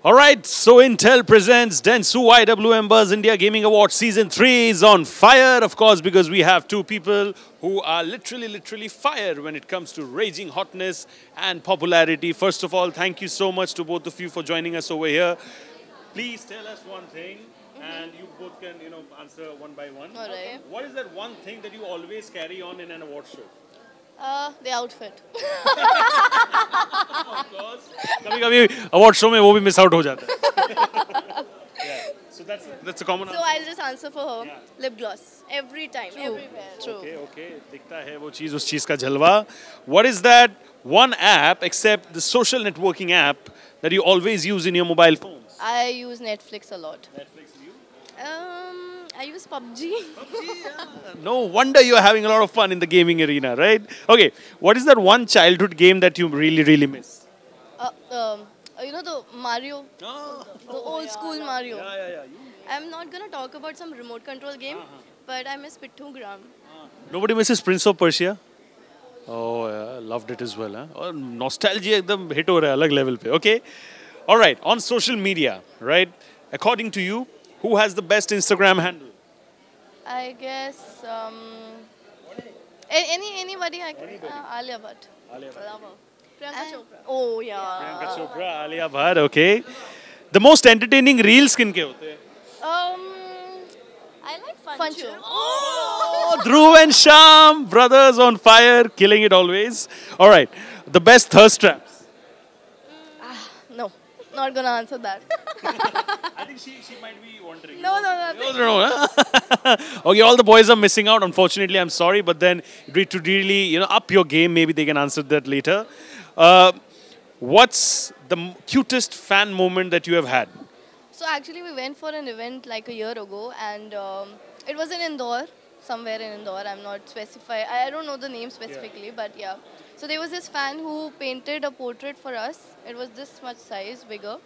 All right, so Intel presents Dentsu IWM Buzz India Gaming Awards Season 3 is on fire, of course, because we have two people who are literally fire when it comes to raging hotness and popularity. First of all, thank you so much to both of you for joining us over here. Please tell us one thing, and you both can, answer one by one. All right. What is that one thing that you always carry on in an award show? The outfit. Of course. कभी-कभी award show में वो भी miss out हो जाता है. Yeah. So that's a common So answer. I'll just answer for her. Yeah. Lip gloss. Every time. Everywhere. True. Okay. दिखता है वो चीज़ उस चीज़ का जलवा. What is that one app except the social networking app that you always use in your mobile phones? I use Netflix a lot. Netflix, you? I use PUBG. No wonder you're having a lot of fun in the gaming arena, right? Okay, what is that one childhood game that you really miss? The Mario, Oh, the old school Mario. yeah. I'm not gonna talk about some remote control game, but I miss Pittu Gram. Nobody misses Prince of Persia? Oh, yeah, loved it as well. Huh? और nostalgia एकदम hit हो रहा है अलग level पे. Okay, all right. On social media, right? According to you, who has the best Instagram handle? I guess anybody. Alia Bhatt. Love her. Priyanka Chopra. Oh yeah. Priyanka Chopra, Alia Bhatt. Okay. The most entertaining reels किनके होते हैं? I like Funchu. Oh, Dhruv and Sham, brothers on fire, killing it always. All right. The best thirst traps. No, not gonna answer that. I think she might be wondering. No, nothing. No. Okay, all the boys are missing out. Unfortunately, I'm sorry, but then you need to really, up your game. Maybe they can answer that later. What's the cutest fan moment that you have had? So actually, we went for an event like a year ago, and it was in Indore, somewhere in Indore. I'm not specify. I don't know the name specifically, but yeah. So there was this fan who painted a portrait for us. It was this much size, bigger,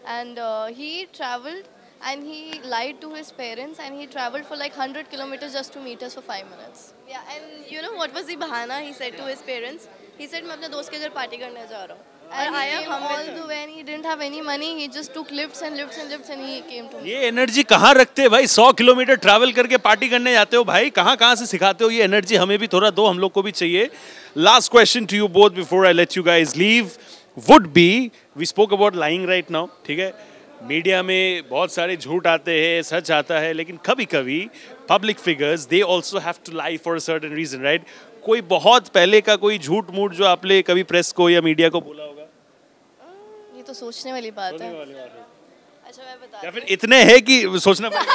and he traveled and he lied to his parents, and he traveled for like 100 kilometers just to meet us for 5 minutes. Yeah, and you know what was the bahana he said to his parents? He said, "मैं अपने दोस्त के घर party करने जा रहा हूँ." And he came all the way, and he didn't have any money. He just took lifts and he came to me. ये एनर्जी कहाँ रखते हैं भाई? 100 किलोमीटर ट्रैवल करके पार्टी करने जाते हो भाई? कहाँ से सिखाते हो ये एनर्जी? हमें भी थोड़ा दो, हम लोग को भी चाहिए. Last question to you both before I let you guys leave would be, we spoke about lying right now, ठीक है? मीडिया में बहुत सारे झूठ आते हैं, सच आता है, लेकिन कभी-कभी public figures they also have to lie for a certain reason, right? कोई बहुत पहले का कोई झूठ मूठ जो आपने कभी प्रेस को या मीडिया को बोला होगा? ये तो सोचने वाली बात है. अच्छा मैं बता. या फिर इतने हैं कि सोचना पड़ेगा.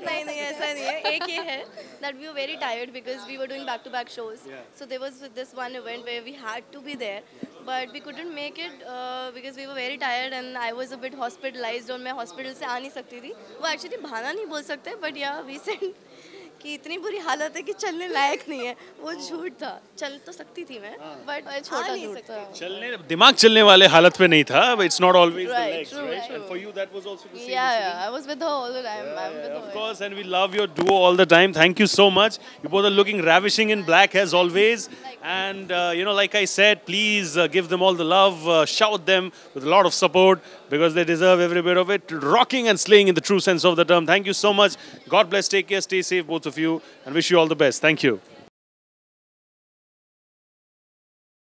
नहीं ऐसा नहीं है. एक ये है that we were very tired because we were doing back-to-back shows. Yeah. So there was this one event where we had to be there, but we couldn't make it because we were very tired and I was a bit hospitalized और मैं hospital से आ नहीं सकती थी. वो actually बहाना नहीं बोल सकते, but yeah we said कि इतनी बुरी हालत है कि चलने लायक नहीं है. वो झूठ था. चल तो सकती थी मैं, but छोटा झूठ था. दिमाग चलने वाले हालत पे नहीं था. But it's not always the Right, legs, true, right? true. And for you that was also the same. Yeah, I was with her all the time. I'm with Of her. course, and we love your duo all the time. Thank you so much. You both are looking ravishing in black as always. And, like I said, please give them all the love. Shout them with a lot of support because they deserve every bit of it. Rocking and slaying in the true sense of the term. Thank you so much. God bless. Take care. Stay safe, both of you. And wish you all the best. Thank you.